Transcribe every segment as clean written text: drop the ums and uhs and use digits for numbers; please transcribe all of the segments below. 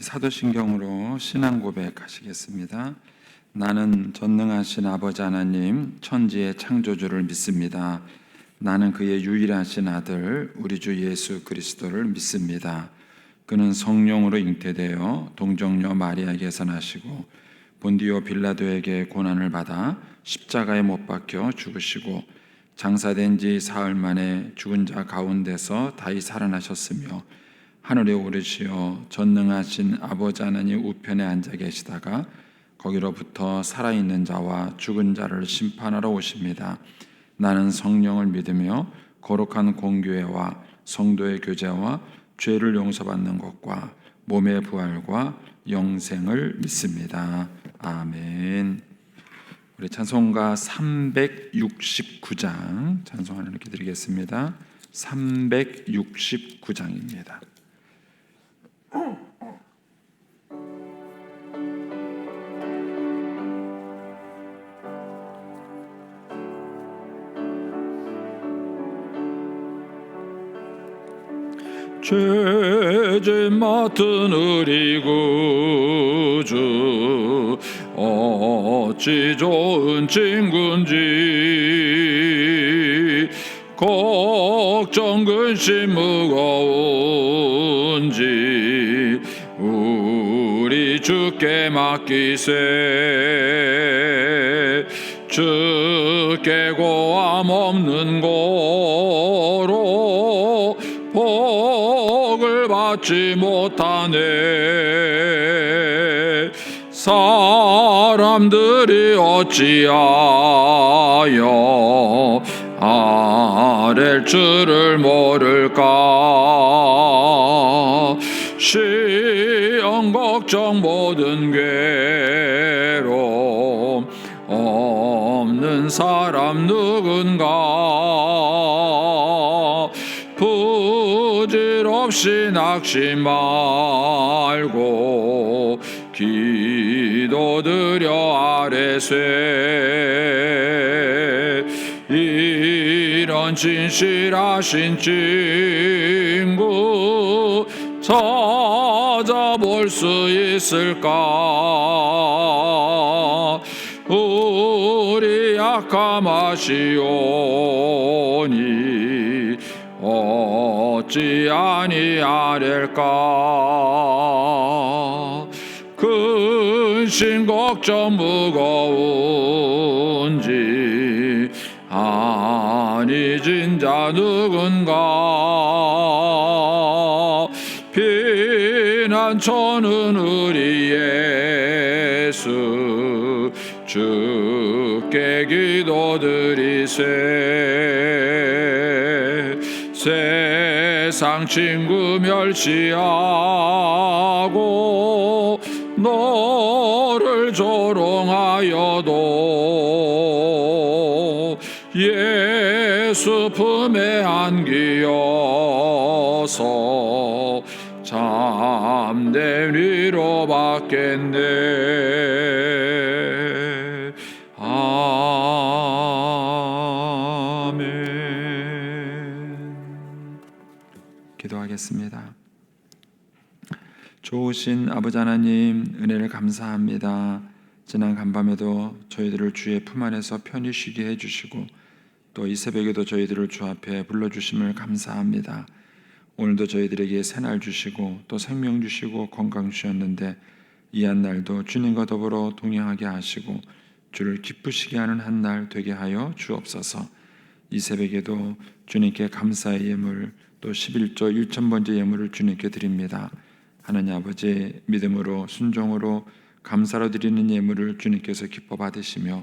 사도신경으로 신앙 고백하시겠습니다. 나는 전능하신 아버지 하나님 천지의 창조주를 믿습니다. 나는 그의 유일하신 아들 우리 주 예수 그리스도를 믿습니다. 그는 성령으로 잉태되어 동정녀 마리아에게서 나시고 본디오 빌라도에게 고난을 받아 십자가에 못 박혀 죽으시고 장사된 지 사흘 만에 죽은 자 가운데서 다시 살아나셨으며 하늘에 오르시어 전능하신 아버지 하나님 우편에 앉아 계시다가 거기로부터 살아있는 자와 죽은 자를 심판하러 오십니다. 나는 성령을 믿으며 거룩한 공교회와 성도의 교제와 죄를 용서받는 것과 몸의 부활과 영생을 믿습니다. 아멘. 우리 찬송가 369장 찬송 하나님께 드리겠습니다. 369장입니다. 죄짐 맡은 우리 구주 어찌 좋은 친구인지 걱정 근심 무거운지 우리 주께 맡기세. 주께 고함 없는 고로 복을 받지 못하네. 사람들이 어찌하여 아랠 줄을 모를까. 시험 걱정 모든 괴로움 없는 사람 누군가. 부질없이 낙심 말고 기도드려 아뢰세. 이런 진실하신 친구 찾아볼 수 있을까. 우리 약함하시오니 어찌 아니하릴까. 근심 걱정 무거운지 아니 진자 누군가. 피난처는 우리 예수 주께 기도드리세. 세상 친구 멸시하고 너를 조롱하여도 예수 품에 안기어서 참된 위로 받겠네. 아멘. 기도하겠습니다. 좋으신 아버지 하나님, 은혜를 감사합니다. 지난 간밤에도 저희들을 주의 품 안에서 편히 쉬게 해주시고 또 이 새벽에도 저희들을 주 앞에 불러주심을 감사합니다. 오늘도 저희들에게 새날 주시고 또 생명 주시고 건강 주셨는데 이 한 날도 주님과 더불어 동행하게 하시고 주를 기쁘시게 하는 한 날 되게 하여 주옵소서. 이 새벽에도 주님께 감사의 예물 또 11조 1,000번째 예물을 주님께 드립니다. 하나님 아버지, 믿음으로 순종으로 감사로 드리는 예물을 주님께서 기뻐 받으시며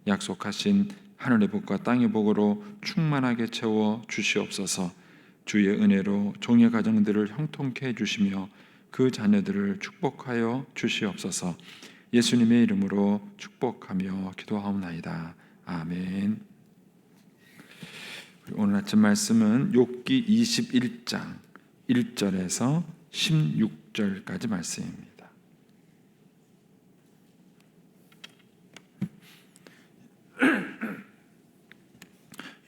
약속하신 하늘의 복과 땅의 복으로 충만하게 채워 주시옵소서. 주의 은혜로 종의 가정들을 형통케 해주시며 그 자녀들을 축복하여 주시옵소서. 예수님의 이름으로 축복하며 기도하옵나이다. 아멘. 오늘 아침 말씀은 욥기 21장 1절에서 16절까지 말씀입니다.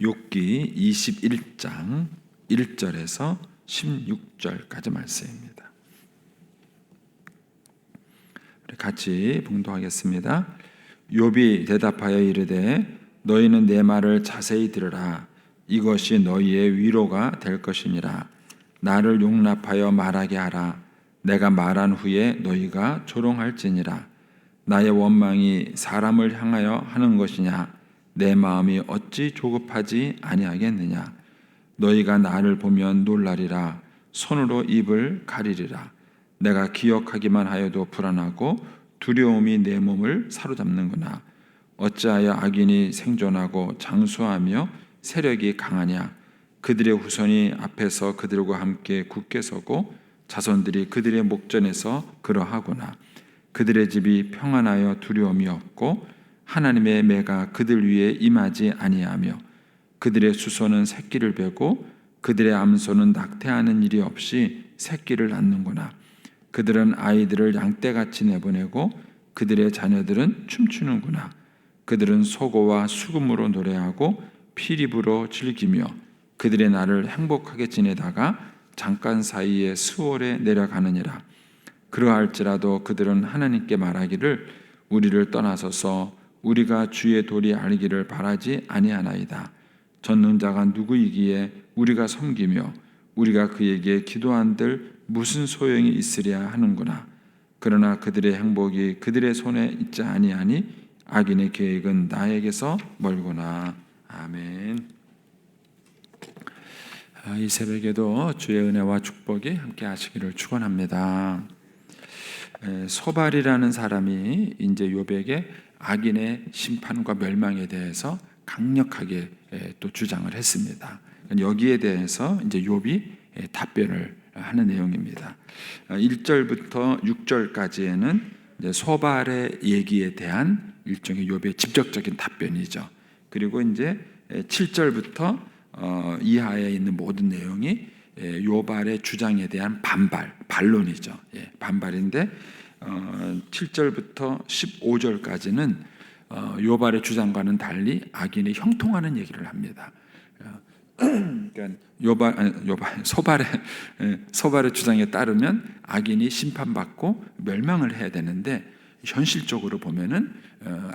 욥기 21장 1절에서 16절까지 말씀입니다. 같이 봉독하겠습니다. 욥이 대답하여 이르되 너희는 내 말을 자세히 들으라. 이것이 너희의 위로가 될 것이니라. 나를 용납하여 말하게 하라. 내가 말한 후에 너희가 조롱할지니라. 나의 원망이 사람을 향하여 하는 것이냐? 내 마음이 어찌 조급하지 아니하겠느냐? 너희가 나를 보면 놀라리라. 손으로 입을 가리리라. 내가 기억하기만 하여도 불안하고 두려움이 내 몸을 사로잡는구나. 어찌하여 악인이 생존하고 장수하며 세력이 강하냐? 그들의 후손이 앞에서 그들과 함께 굳게 서고 자손들이 그들의 목전에서 그러하구나. 그들의 집이 평안하여 두려움이 없고 하나님의 매가 그들 위에 임하지 아니하며 그들의 수소는 새끼를 베고 그들의 암소는 낙태하는 일이 없이 새끼를 낳는구나. 그들은 아이들을 양떼같이 내보내고 그들의 자녀들은 춤추는구나. 그들은 소고와 수금으로 노래하고 피립으로 즐기며 그들의 날을 행복하게 지내다가 잠깐 사이에 수월에 내려가느니라. 그러할지라도 그들은 하나님께 말하기를 우리를 떠나소서. 우리가 주의 도리 알기를 바라지 아니하나이다. 전능자가 누구이기에 우리가 섬기며 우리가 그에게 기도한들 무슨 소용이 있으랴 하는구나. 그러나 그들의 행복이 그들의 손에 있지 아니하니 악인의 계획은 나에게서 멀구나. 아멘. 이 새벽에도 주의 은혜와 축복이 함께 하시기를 축원합니다. 소발이라는 사람이 이제 욥에게 악인의 심판과 멸망에 대해서 강력하게 또 주장을 했습니다. 여기에 대해서 이제 욥이 답변을 하는 내용입니다. 1절부터 6절까지에는 이제 소발의 얘기에 대한 일종의 욥의 직접적인 답변이죠. 그리고 이제 7절부터 이하에 있는 모든 내용이 욥의 주장에 대한 반론이죠. 반발인데 7절부터 15절까지는 욥의 주장과는 달리 악인이 형통하는 얘기를 합니다. 그러니까 소발의 주장에 따르면 악인이 심판받고 멸망을 해야 되는데 현실적으로 보면은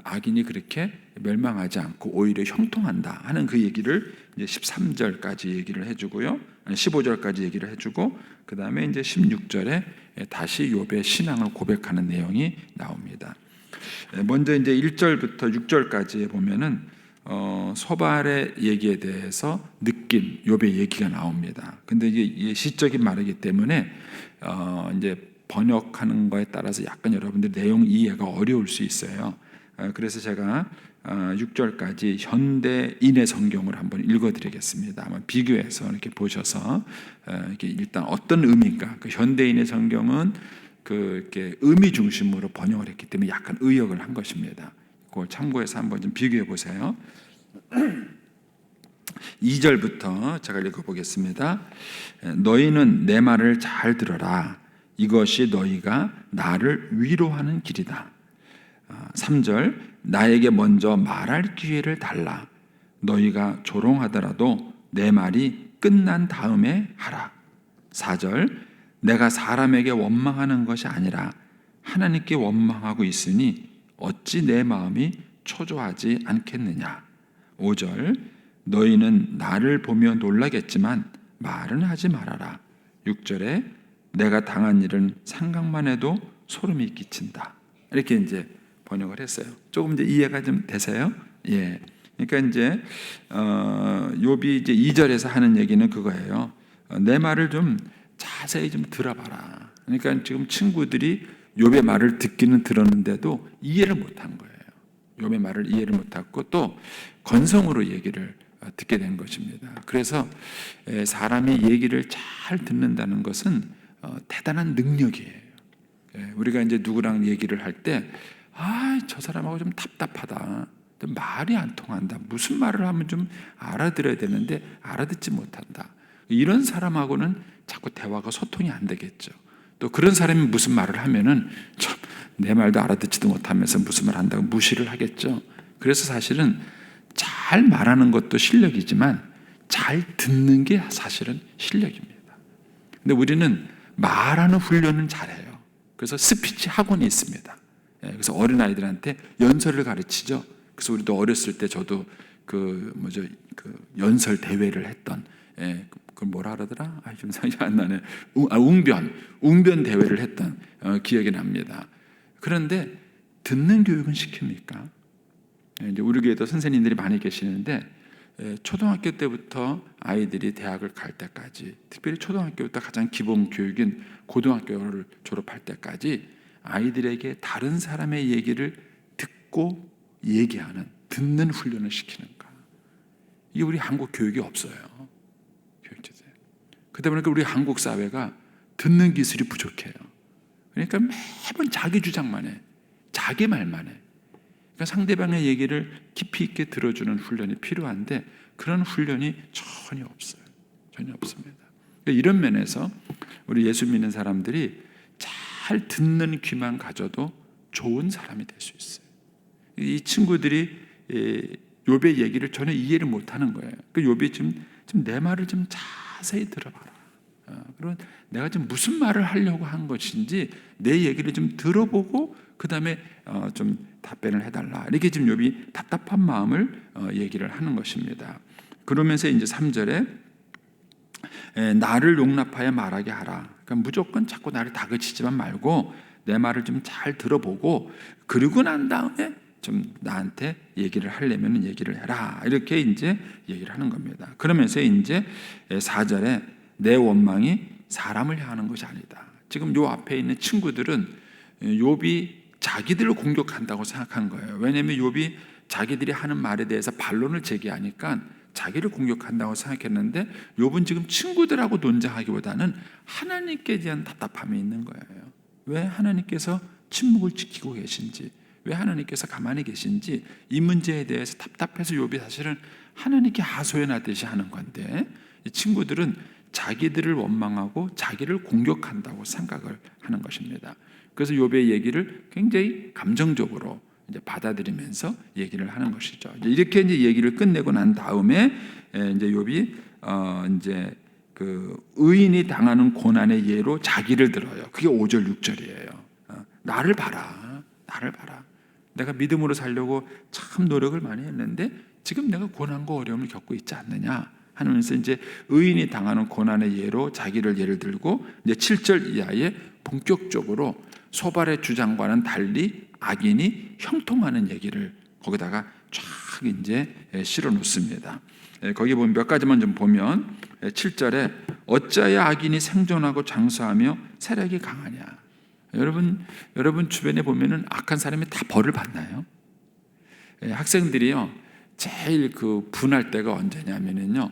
악인이 그렇게 멸망하지 않고 오히려 형통한다 하는 그 얘기를 이제 13절까지 얘기를 해주고요, 15절까지 얘기를 해주고 그 다음에 이제 16절에 다시 욥의 신앙을 고백하는 내용이 나옵니다. 먼저 이제 1절부터 6절까지에 보면은 소발의 얘기에 대해서 느낀 욥의 얘기가 나옵니다. 근데 이게 시적인 말이기 때문에 이제 번역하는 거에 따라서 약간 여러분들 내용 이해가 어려울 수 있어요. 그래서 제가 6절까지 현대인의 성경을 한번 읽어드리겠습니다. 한번 비교해서 이렇게 보셔서 이게 일단 어떤 의미인가. 그 현대인의 성경은 이렇게 의미 중심으로 번역을 했기 때문에 약간 의역을 한 것입니다. 그걸 참고해서 한번 좀 비교해 보세요. 2절부터 제가 읽어보겠습니다. 너희는 내 말을 잘 들어라. 이것이 너희가 나를 위로하는 길이다. 3절 나에게 먼저 말할 기회를 달라. 너희가 조롱하더라도 내 말이 끝난 다음에 하라. 4절 내가 사람에게 원망하는 것이 아니라 하나님께 원망하고 있으니 어찌 내 마음이 초조하지 않겠느냐. 5절 너희는 나를 보며 놀라겠지만 말은 하지 말아라. 6절에 내가 당한 일은 생각만 해도 소름이 끼친다. 이렇게 이제 번역을 했어요. 조금 이제 이해가 좀 되세요? 예. 그러니까 이제 욥이 이제 2절에서 하는 얘기는 그거예요. 내 말을 좀 자세히 좀 들어봐라. 그러니까 지금 친구들이 욥의 말을 듣기는 들었는데도 이해를 못한 거예요. 욥의 말을 이해를 못하고 또 건성으로 얘기를 듣게 된 것입니다. 그래서 사람이 얘기를 잘 듣는다는 것은 대단한 능력이에요. 우리가 이제 누구랑 얘기를 할 때, 저 사람하고 좀 답답하다. 말이 안 통한다. 무슨 말을 하면 좀 알아들어야 되는데 알아듣지 못한다. 이런 사람하고는 자꾸 대화가 소통이 안 되겠죠. 또 그런 사람이 무슨 말을 하면은 내 말도 알아듣지도 못하면서 무슨 말 한다고 무시를 하겠죠. 그래서 사실은 잘 말하는 것도 실력이지만 잘 듣는 게 사실은 실력입니다. 근데 우리는 말하는 훈련은 잘해요. 그래서 스피치 학원이 있습니다. 그래서 어린아이들한테 연설을 가르치죠. 그래서 우리도 어렸을 때 저도 그 연설 대회를 했던, 그걸 뭐라 그러더라? 좀 생각이 안 나네. 웅변 대회를 했던 기억이 납니다. 그런데 듣는 교육은 시킵니까? 이제 우리 교회도 선생님들이 많이 계시는데, 초등학교 때부터 아이들이 대학을 갈 때까지, 특별히 초등학교부터 가장 기본 교육인 고등학교를 졸업할 때까지 아이들에게 다른 사람의 얘기를 듣고 얘기하는, 듣는 훈련을 시키는가? 이게 우리 한국 교육이 없어요. 교육제도에. 그러다 보니까 우리 한국 사회가 듣는 기술이 부족해요. 그러니까 매번 자기 주장만 해, 자기 말만 해. 그러니까 상대방의 얘기를 깊이 있게 들어주는 훈련이 필요한데 그런 훈련이 전혀 없어요. 전혀 없습니다. 그러니까 이런 면에서 우리 예수 믿는 사람들이 잘 듣는 귀만 가져도 좋은 사람이 될 수 있어요. 이 친구들이 욥의 얘기를 전혀 이해를 못하는 거예요. 그 욥이 좀 내 말을 좀 자세히 들어봐라. 그럼 내가 지금 무슨 말을 하려고 한 것인지 내 얘기를 좀 들어보고 그 다음에 좀 답변을 해달라. 이렇게 지금 욥이 답답한 마음을 얘기를 하는 것입니다. 그러면서 이제 3절에 나를 용납하여 말하게 하라. 그러니까 무조건 자꾸 나를 다그치지만 말고 내 말을 좀 잘 들어보고 그러고 난 다음에 좀 나한테 얘기를 하려면 얘기를 해라. 이렇게 이제 얘기를 하는 겁니다. 그러면서 이제 4절에 내 원망이 사람을 향하는 것이 아니다. 지금 요 앞에 있는 친구들은 욥이 자기들을 공격한다고 생각한 거예요. 왜냐하면 욥이 자기들이 하는 말에 대해서 반론을 제기하니까 자기를 공격한다고 생각했는데 욥은 지금 친구들하고 논쟁하기보다는 하나님께 대한 답답함이 있는 거예요. 왜 하나님께서 침묵을 지키고 계신지, 왜 하나님께서 가만히 계신지 이 문제에 대해서 답답해서 욥이 사실은 하나님께 하소연하듯이 하는 건데 이 친구들은 자기들을 원망하고 자기를 공격한다고 생각을 하는 것입니다. 그래서 욥의 얘기를 굉장히 감정적으로 이제 받아들이면서 얘기를 하는 것이죠. 이렇게 이제 얘기를 끝내고 난 다음에 이제 욥이 이제 그 의인이 당하는 고난의 예로 자기를 들어요. 그게 5절 6절이에요. 나를 봐라, 나를 봐라. 내가 믿음으로 살려고 참 노력을 많이 했는데 지금 내가 고난과 어려움을 겪고 있지 않느냐 하면서 이제 의인이 당하는 고난의 예로 자기를 예를 들고 이제 7절 이하에 본격적으로 소발의 주장과는 달리 악인이 형통하는 얘기를 거기다가 쫙 이제 실어 놓습니다. 거기 보면 몇 가지만 좀 보면 7절에 어찌하여 악인이 생존하고 장수하며 세력이 강하냐. 여러분 주변에 보면은 악한 사람이 다 벌을 받나요? 학생들이요 제일 그 분할 때가 언제냐면요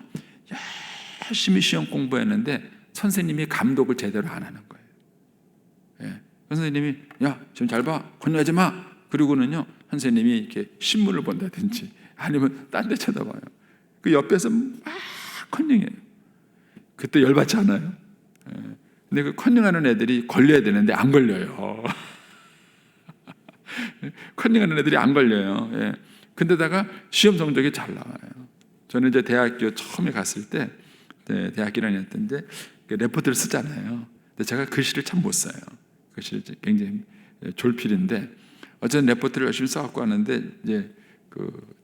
열심히 시험 공부했는데 선생님이 감독을 제대로 안 하는 거예요. 선생님이 야 지금 잘 봐, 건너지 마. 그리고는요 선생님이 이렇게 신문을 본다든지 아니면 딴 데 쳐다봐요. 그 옆에서 막 컨닝해요. 그때 열받지 않아요? 근데 그 컨닝하는 애들이 걸려야 되는데 안 걸려요. 컨닝하는 애들이 안 걸려요. 근데다가 시험 성적이 잘 나와요. 저는 이제 대학교 처음에 갔을 때 대학교 1학년 때인데 레포트를 쓰잖아요. 근데 제가 글씨를 참 못 써요. 글씨를 굉장히 졸필인데 어쨌든 레포트를 열심히 써갖고 하는데 이제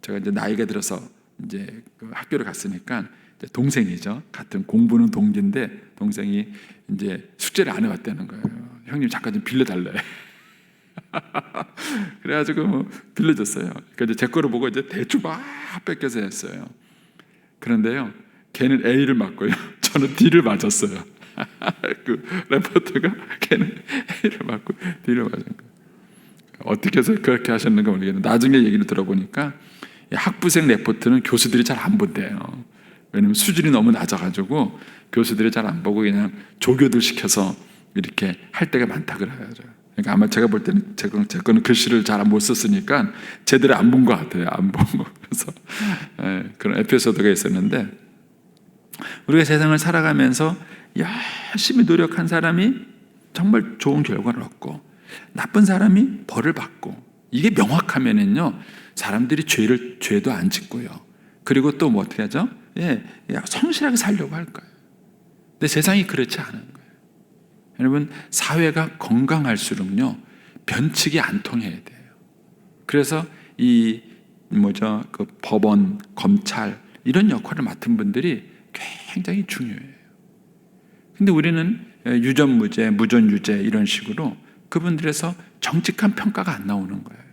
제가 이제 나이가 들어서 이제 그 학교를 갔으니까 이제 동생이죠. 같은 공부는 동기인데 동생이 이제 숙제를 안 해왔다는 거예요. 형님 잠깐 좀 빌려달래. 그래가지고 빌려줬어요. 그러니까 이제 제 거를 보고 이제 대충 막 뺏겨서 했어요. 그런데요, 걔는 A를 맞고요, 저는 D를 맞았어요. 그 레포트가 걔는 A를 맞고 D를 맞은 거예요. 어떻게 해서 그렇게 하셨는가 모르겠는데 나중에 얘기를 들어보니까 학부생 레포트는 교수들이 잘 안 본대요. 왜냐면 수준이 너무 낮아가지고 교수들이 잘 안 보고 그냥 조교들 시켜서 이렇게 할 때가 많다 그래요. 그러니까 아마 제가 볼 때는 제 거는 글씨를 잘 못 썼으니까 제대로 안 본 것 같아요. 안 본 거. 그래서 그런 에피소드가 있었는데 우리가 세상을 살아가면서 열심히 노력한 사람이 정말 좋은 결과를 얻고 나쁜 사람이 벌을 받고 이게 명확하면은요 사람들이 죄도 안 짓고요. 그리고 또 뭐 어떻게 하죠? 성실하게 살려고 할 거예요. 근데 세상이 그렇지 않은 거예요. 여러분 사회가 건강할수록요 변칙이 안 통해야 돼요. 그래서 그 법원, 검찰 이런 역할을 맡은 분들이 굉장히 중요해요. 근데 우리는 유전무죄, 무전유죄 이런 식으로 그분들에서 정직한 평가가 안 나오는 거예요.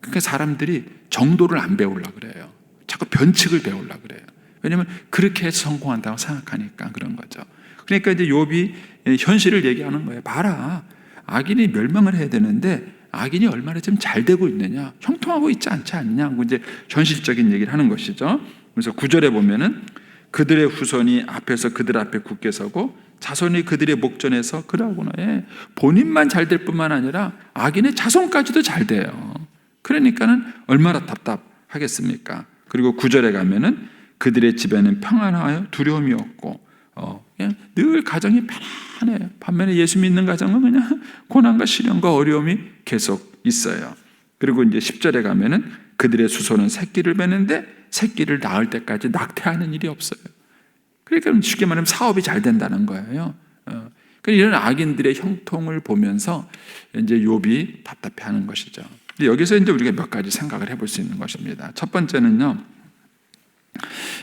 그러니까 사람들이 정도를 안 배우려고 그래요. 자꾸 변칙을 배우려고 그래요. 왜냐하면 그렇게 해서 성공한다고 생각하니까 그런 거죠. 그러니까 이제 욥이 현실을 얘기하는 거예요. 봐라, 악인이 멸망을 해야 되는데 악인이 얼마나 좀 잘 되고 있느냐, 형통하고 있지 않지 않느냐 하고 이제 현실적인 얘기를 하는 것이죠. 그래서 9절에 보면은 그들의 후손이 앞에서 그들 앞에 굳게 서고 자손이 그들의 목전에서 그러구나. 본인만 잘 될 뿐만 아니라 악인의 자손까지도 잘 돼요. 그러니까는 얼마나 답답하겠습니까? 그리고 9절에 가면은 그들의 집에는 평안하여 두려움이 없고 늘 가정이 편안해요. 반면에 예수 믿는 가정은 그냥 고난과 시련과 어려움이 계속 있어요. 그리고 이제 10절에 가면은 그들의 수소는 새끼를 뱉는데 새끼를 낳을 때까지 낙태하는 일이 없어요. 그러니까 쉽게 말하면 사업이 잘 된다는 거예요. 이런 악인들의 형통을 보면서 이제 욥이 답답해하는 것이죠. 여기서 이제 우리가 몇 가지 생각을 해볼 수 있는 것입니다. 첫 번째는요,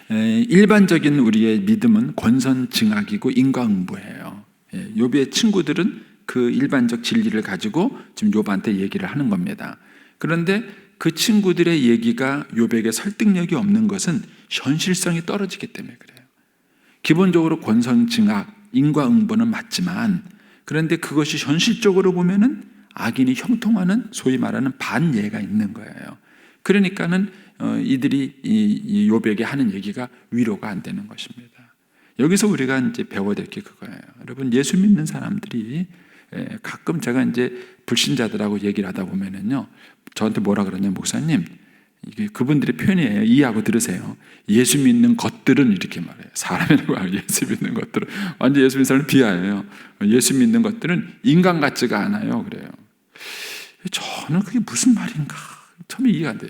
일반적인 우리의 믿음은 권선징악이고 인과응보예요. 욥의 친구들은 그 일반적 진리를 가지고 지금 욥한테 얘기를 하는 겁니다. 그런데 그 친구들의 얘기가 욥에게 설득력이 없는 것은 현실성이 떨어지기 때문에 그래요. 기본적으로 권선징악, 인과응보는 맞지만 그런데 그것이 현실적으로 보면은 악인이 형통하는 소위 말하는 반예가 있는 거예요. 그러니까는 이들이 이 욥에게 하는 얘기가 위로가 안 되는 것입니다. 여기서 우리가 이제 배워야 될 게 그거예요. 여러분, 예수 믿는 사람들이 가끔 제가 이제 불신자들하고 얘기를 하다 보면은요, 저한테 뭐라 그러냐, 목사님, 이게 그분들의 표현이에요. 이해하고 들으세요. 예수 믿는 것들은 이렇게 말해요. 사람이라고 하면 예수 믿는 것들은 완전 예수 믿는 사람을 비하해요. 예수 믿는 것들은 인간 같지가 않아요. 그래요. 저는 그게 무슨 말인가 처음에 이해가 안 돼요.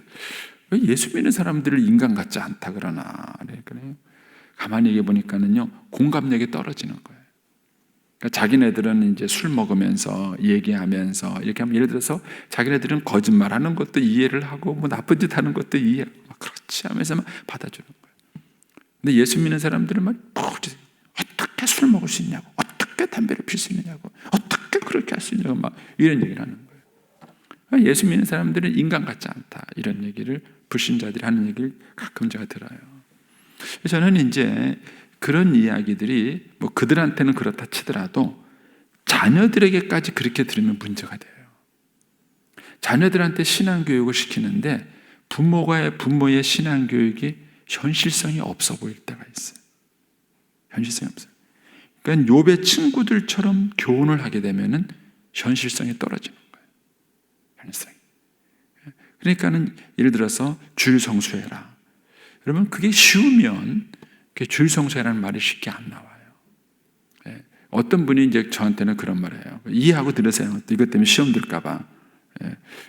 왜 예수 믿는 사람들을 인간 같지 않다 그러나. 그래요. 가만히 얘기해 보니까는요, 공감력이 떨어지는 거예요. 그러니까 자기네들은 이제 술 먹으면서 얘기하면서 이렇게 하면, 예를 들어서 자기네들은 거짓말하는 것도 이해를 하고 뭐 나쁜 짓 하는 것도 이해하고 그렇지 하면서 막 받아주는 거예요. 근데 예수 믿는 사람들은 막 어떻게 술 먹을 수 있냐고, 어떻게 담배를 필 수 있느냐고, 어떻게 그렇게 할 수 있냐고 막 이런 얘기를 하는 거예요. 예수 믿는 사람들은 인간 같지 않다, 이런 얘기를 불신자들이 하는 얘기를 가끔 제가 들어요. 저는 이제 그런 이야기들이 뭐 그들한테는 그렇다 치더라도 자녀들에게까지 그렇게 들으면 문제가 돼요. 자녀들한테 신앙교육을 시키는데 부모의 신앙교육이 현실성이 없어 보일 때가 있어요. 현실성이 없어요. 그러니까 욥의 친구들처럼 교훈을 하게 되면은 현실성이 떨어지는 거예요. 현실성이. 그러니까는 예를 들어서 주일 성수해라. 여러분, 그게 쉬우면 주일 성수해라는 말이 쉽게 안 나와요. 어떤 분이 이제 저한테는 그런 말을 해요. 이해하고 들으세요. 이것 때문에 시험 들까봐.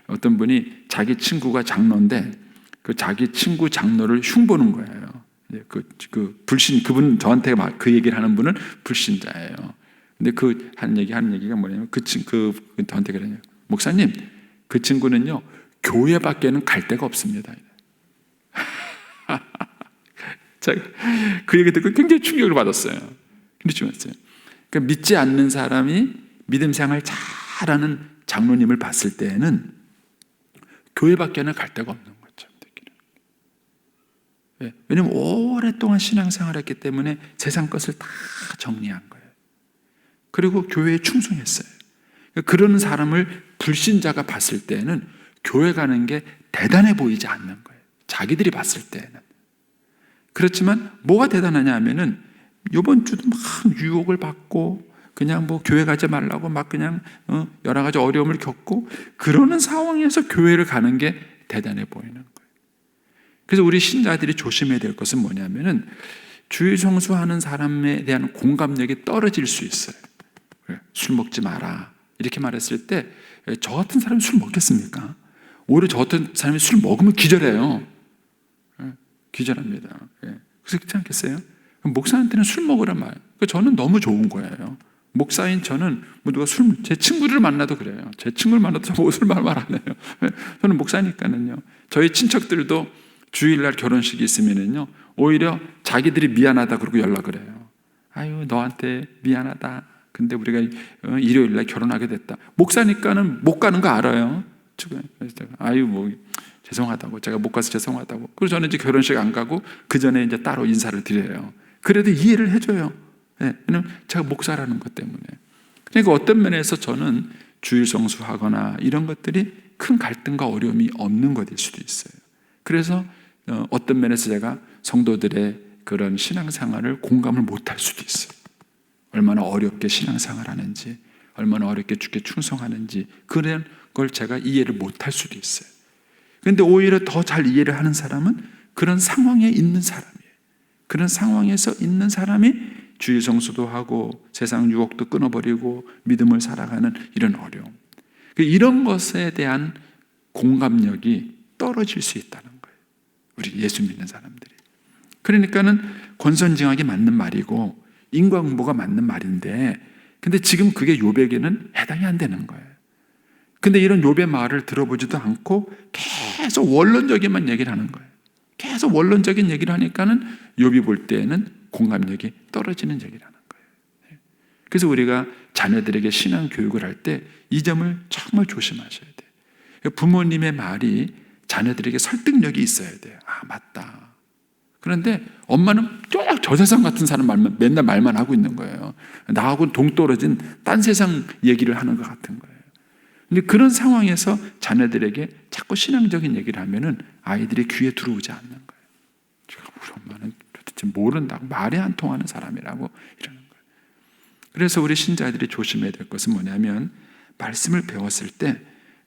어떤 분이 자기 친구가 장로인데 그 자기 친구 장로를 흉보는 거예요. 그분 저한테 그 얘기를 하는 분은 불신자예요. 근데 하는 얘기가 뭐냐면 저한테 그러냐, 목사님, 그 친구는요 교회밖에는 갈 데가 없습니다. 제가 그 얘기 듣고 굉장히 충격을 받았어요. 그러니까 믿지 않는 사람이 믿음 생활 잘하는 장로님을 봤을 때에는 교회밖에는 갈 데가 없는 거죠. 왜냐하면 오랫동안 신앙생활을 했기 때문에 세상 것을 다 정리한 거예요. 그리고 교회에 충성했어요. 그런 사람을 불신자가 봤을 때는 교회 가는 게 대단해 보이지 않는 거예요. 자기들이 봤을 때는. 그렇지만 뭐가 대단하냐 하면은 이번 주도 막 유혹을 받고 그냥 뭐 교회 가지 말라고 막 그냥 여러 가지 어려움을 겪고 그러는 상황에서 교회를 가는 게 대단해 보이는 거예요. 그래서 우리 신자들이 조심해야 될 것은 뭐냐면은 주일 성수하는 사람에 대한 공감력이 떨어질 수 있어요. 술 먹지 마라 이렇게 말했을 때 저 같은 사람이 술 먹겠습니까? 오히려 저 같은 사람이 술 먹으면 기절해요. 기절합니다. 그래서 그렇지 않겠어요? 목사한테는 술 먹으란 말. 저는 너무 좋은 거예요. 목사인 저는 뭐 누가 제 친구를 만나도 그래요. 제 친구를 만나도 뭐 술 말 안 해요. 저는 목사니까는요. 저희 친척들도 주일날 결혼식이 있으면은요, 오히려 자기들이 미안하다 그러고 연락을 해요. 아유, 너한테 미안하다. 근데 우리가 일요일날 결혼하게 됐다. 목사니까는 못 가는 거 알아요. 그래서 제가 아유, 뭐 죄송하다고, 제가 못 가서 죄송하다고. 그래서 저는 이제 결혼식 안 가고 그 전에 이제 따로 인사를 드려요. 그래도 이해를 해줘요. 네, 왜냐면 제가 목사라는 것 때문에. 그러니까 어떤 면에서 저는 주일 성수하거나 이런 것들이 큰 갈등과 어려움이 없는 것일 수도 있어요. 그래서 어떤 면에서 제가 성도들의 그런 신앙생활을 공감을 못할 수도 있어요. 얼마나 어렵게 신앙생활 하는지, 얼마나 어렵게 주께 충성하는지, 그런 걸 제가 이해를 못할 수도 있어요. 그런데 오히려 더 잘 이해를 하는 사람은 그런 상황에 있는 사람이에요. 그런 상황에서 있는 사람이 주일 성수도 하고 세상 유혹도 끊어버리고 믿음을 살아가는 이런 어려움, 이런 것에 대한 공감력이 떨어질 수 있다는 거예요. 우리 예수 믿는 사람들이. 그러니까는 권선징악이 맞는 말이고 인과응보가 맞는 말인데, 근데 지금 그게 욥에게는 해당이 안 되는 거예요. 근데 이런 욥의 말을 들어보지도 않고 계속 원론적인만 얘기를 하는 거예요. 계속 원론적인 얘기를 하니까는 욥이 볼 때에는 공감력이 떨어지는 얘기를 하는 거예요. 그래서 우리가 자녀들에게 신앙 교육을 할 때 이 점을 정말 조심하셔야 돼요. 부모님의 말이 자녀들에게 설득력이 있어야 돼요. 아, 맞다. 그런데 엄마는 저 세상 같은 사람 말만, 맨날 말만 하고 있는 거예요. 나하고는 동떨어진 딴 세상 얘기를 하는 것 같은 거예요. 근데 그런 상황에서 자녀들에게 자꾸 신앙적인 얘기를 하면은 아이들의 귀에 들어오지 않는 거예요. 우리 엄마는 도대체 모른다고, 말이 안 통하는 사람이라고 이러는 거예요. 그래서 우리 신자들이 조심해야 될 것은 뭐냐면, 말씀을 배웠을 때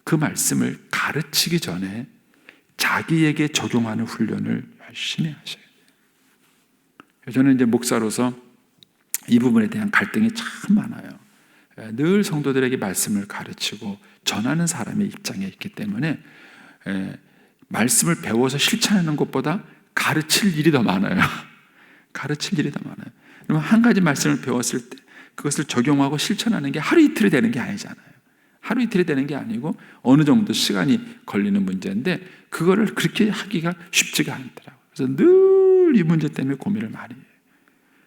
그 말씀을 가르치기 전에 자기에게 적용하는 훈련을 열심히 하셔야 돼요. 저는 이제 목사로서 이 부분에 대한 갈등이 참 많아요. 늘 성도들에게 말씀을 가르치고 전하는 사람의 입장에 있기 때문에 말씀을 배워서 실천하는 것보다 가르칠 일이 더 많아요. 가르칠 일이 더 많아요. 그러면 한 가지 말씀을 배웠을 때 그것을 적용하고 실천하는 게 하루 이틀이 되는 게 아니잖아요. 하루 이틀이 되는 게 아니고 어느 정도 시간이 걸리는 문제인데, 그거를 그렇게 하기가 쉽지가 않더라고요. 그래서 늘 이 문제 때문에 고민을 많이 해요.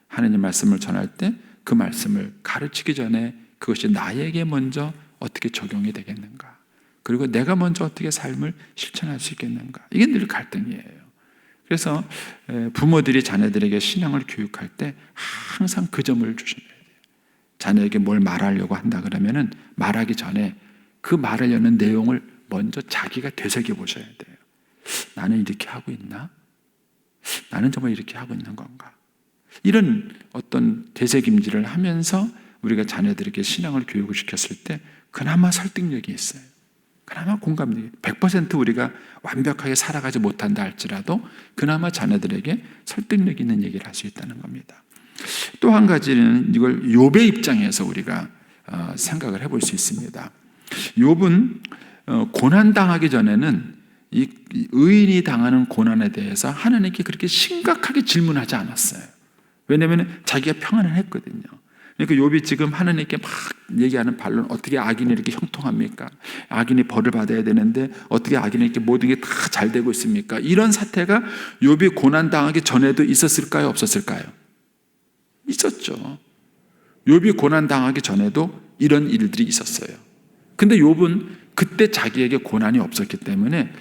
하나님 말씀을 전할 때 그 말씀을 가르치기 전에 그것이 나에게 먼저 어떻게 적용이 되겠는가, 그리고 내가 먼저 어떻게 삶을 실천할 수 있겠는가, 이게 늘 갈등이에요. 그래서 부모들이 자녀들에게 신앙을 교육할 때 항상 그 점을 조심해야 돼요. 자녀에게 뭘 말하려고 한다 그러면은 말하기 전에 그 말하려는 내용을 먼저 자기가 되새겨 보셔야 돼요. 나는 이렇게 하고 있나? 나는 정말 이렇게 하고 있는 건가? 이런 어떤 되새김질을 하면서 우리가 자녀들에게 신앙을 교육을 시켰을 때 그나마 설득력이 있어요. 그나마 공감력이, 100% 우리가 완벽하게 살아가지 못한다 할지라도 그나마 자녀들에게 설득력 있는 얘기를 할 수 있다는 겁니다. 또 한 가지는 이걸 욥의 입장에서 우리가 생각을 해볼 수 있습니다. 욥은 고난당하기 전에는 이 의인이 당하는 고난에 대해서 하나님께 그렇게 심각하게 질문하지 않았어요. 왜냐하면 자기가 평안을 했거든요. 그러니까 욥이 지금 하나님께 막 얘기하는 반론, 어떻게 악인이 이렇게 형통합니까? 악인이 벌을 받아야 되는데 어떻게 악인이 이렇게 모든 게 다 잘 되고 있습니까? 이런 사태가 욥이 고난당하기 전에도 있었을까요? 없었을까요? 있었죠. 욥이 고난당하기 전에도 이런 일들이 있었어요. 근데 욥은 그때 자기에게 고난이 없었기 때문에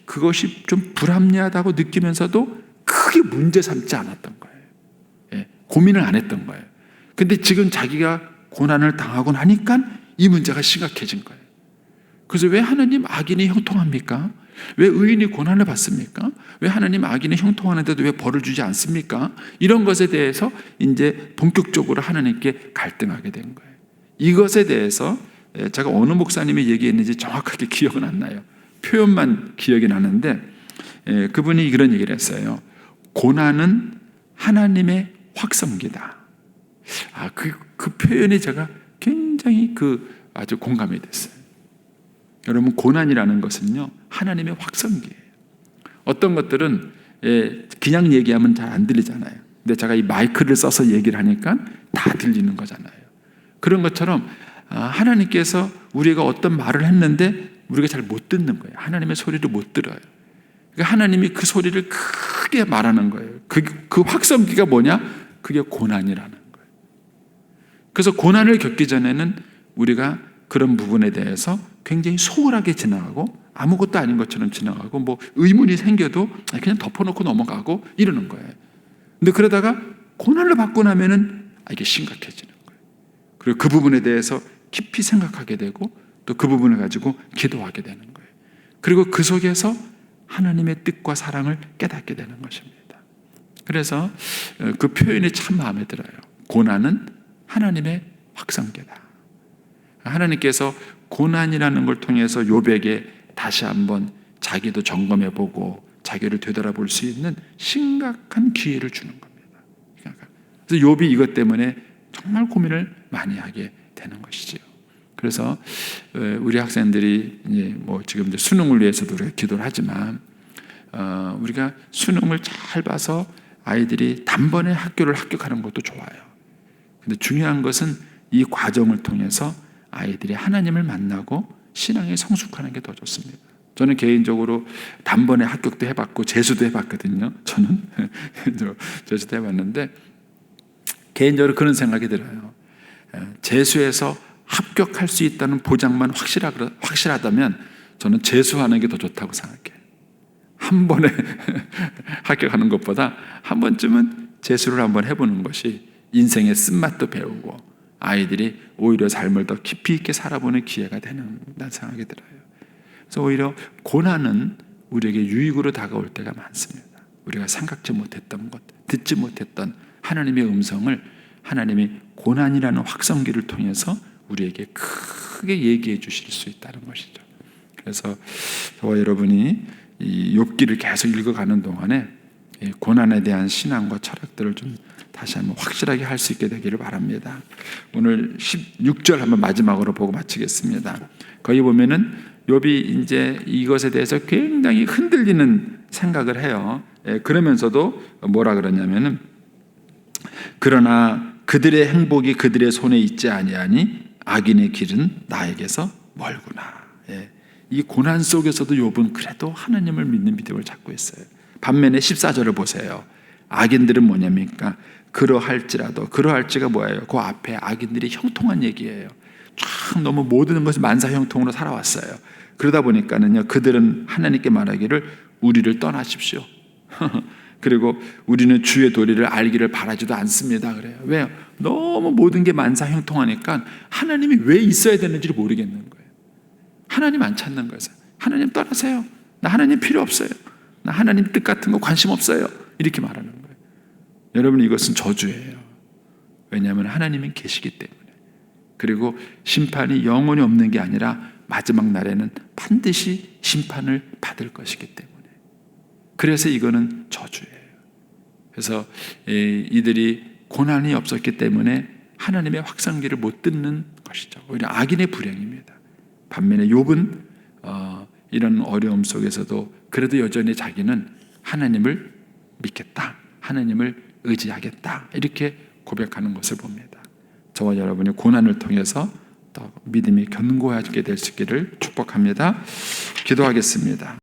그것이 좀 불합리하다고 느끼면서도 크게 문제 삼지 않았던 거예요. 고민을 안 했던 거예요. 근데 지금 자기가 고난을 당하고 나니까 이 문제가 심각해진 거예요. 그래서 왜 하나님 악인이 형통합니까? 왜 의인이 고난을 받습니까? 왜 하나님 악인이 형통하는데도 왜 벌을 주지 않습니까? 이런 것에 대해서 이제 본격적으로 하나님께 갈등하게 된 거예요. 이것에 대해서 제가 어느 목사님이 얘기했는지 정확하게 기억은 안 나요. 표현만 기억이 나는데 그분이 그런 얘기를 했어요. 고난은 하나님의 확성기다. 그 표현이 제가 굉장히 아주 공감이 됐어요. 여러분, 고난이라는 것은요, 하나님의 확성기예요. 어떤 것들은 그냥 얘기하면 잘 안 들리잖아요. 근데 제가 이 마이크를 써서 얘기를 하니까 다 들리는 거잖아요. 그런 것처럼 하나님께서 우리가 어떤 말을 했는데 우리가 잘 못 듣는 거예요. 하나님의 소리를 못 들어요. 그러니까 하나님이 그 소리를 크게 말하는 거예요. 그 확성기가 뭐냐? 그게 고난이라는 거예요. 그래서 고난을 겪기 전에는 우리가 그런 부분에 대해서 굉장히 소홀하게 지나가고 아무것도 아닌 것처럼 지나가고 뭐 의문이 생겨도 그냥 덮어놓고 넘어가고 이러는 거예요. 근데 그러다가 고난을 받고 나면은 이게 심각해지는 거예요. 그리고 그 부분에 대해서 깊이 생각하게 되고 또 그 부분을 가지고 기도하게 되는 거예요. 그리고 그 속에서 하나님의 뜻과 사랑을 깨닫게 되는 것입니다. 그래서 그 표현이 참 마음에 들어요. 고난은 하나님의 확성기다. 하나님께서 고난이라는 걸 통해서 욥에게 다시 한번 자기도 점검해보고 자기를 되돌아볼 수 있는 심각한 기회를 주는 겁니다. 그래서 욥이 이것 때문에 정말 고민을 많이 하게 되는 것이지요. 그래서 우리 학생들이 뭐 지금 이제 수능을 위해서도 우리가 기도를 하지만 우리가 수능을 잘 봐서 아이들이 단번에 학교를 합격하는 것도 좋아요. 근데 중요한 것은 이 과정을 통해서 아이들이 하나님을 만나고 신앙에 성숙하는 게 더 좋습니다. 저는 개인적으로 단번에 합격도 해봤고 재수도 해봤거든요. 저는 재수도 해봤는데 개인적으로 그런 생각이 들어요. 재수해서 합격할 수 있다는 보장만 확실하다면 저는 재수하는 게 더 좋다고 생각해요. 한 번에 합격하는 것보다 한 번쯤은 재수를 한번 해보는 것이 인생의 쓴맛도 배우고 아이들이 오히려 삶을 더 깊이 있게 살아보는 기회가 된다는 생각이 들어요. 그래서 오히려 고난은 우리에게 유익으로 다가올 때가 많습니다. 우리가 생각지 못했던 것, 듣지 못했던 하나님의 음성을 하나님이 고난이라는 확성기를 통해서 우리에게 크게 얘기해 주실 수 있다는 것이죠. 그래서 저와 여러분이 이 욥기를 계속 읽어가는 동안에 고난에 대한 신앙과 철학들을 좀 다시 한번 확실하게 할 수 있게 되기를 바랍니다. 오늘 16절 한번 마지막으로 보고 마치겠습니다. 거기 보면은 욥이 이제 이것에 대해서 굉장히 흔들리는 생각을 해요. 그러면서도 뭐라 그러냐면은 그러나 그들의 행복이 그들의 손에 있지 아니하니 악인의 길은 나에게서 멀구나. 이 고난 속에서도 욥은 그래도 하나님을 믿는 믿음을 잡고 있어요. 반면에 14절을 보세요. 악인들은 뭐냐니까 그러할지가 뭐예요? 그 앞에 악인들이 형통한 얘기예요. 쫙 너무 모든 것을 만사형통으로 살아왔어요. 그러다 보니까는요, 그들은 하나님께 말하기를 우리를 떠나십시오. 그리고 우리는 주의 도리를 알기를 바라지도 않습니다. 그래요. 왜요? 너무 모든 게 만사형통하니까 하나님이 왜 있어야 되는지를 모르겠는 거예요. 하나님 안 찾는 거예요. 하나님 떠나세요. 나 하나님 필요 없어요. 나 하나님 뜻 같은 거 관심 없어요. 이렇게 말하는 거예요. 여러분, 이것은 저주예요. 왜냐하면 하나님은 계시기 때문에. 그리고 심판이 영원히 없는 게 아니라 마지막 날에는 반드시 심판을 받을 것이기 때문에. 그래서 이거는 저주예요. 그래서 이들이 고난이 없었기 때문에 하나님의 확성기를 못 듣는 것이죠. 오히려 악인의 불행입니다. 반면에 욥은 이런 어려움 속에서도 그래도 여전히 자기는 하나님을 믿겠다, 하나님을 의지하겠다, 이렇게 고백하는 것을 봅니다. 저와 여러분이 고난을 통해서 더 믿음이 견고하게 될 수 있기를 축복합니다. 기도하겠습니다.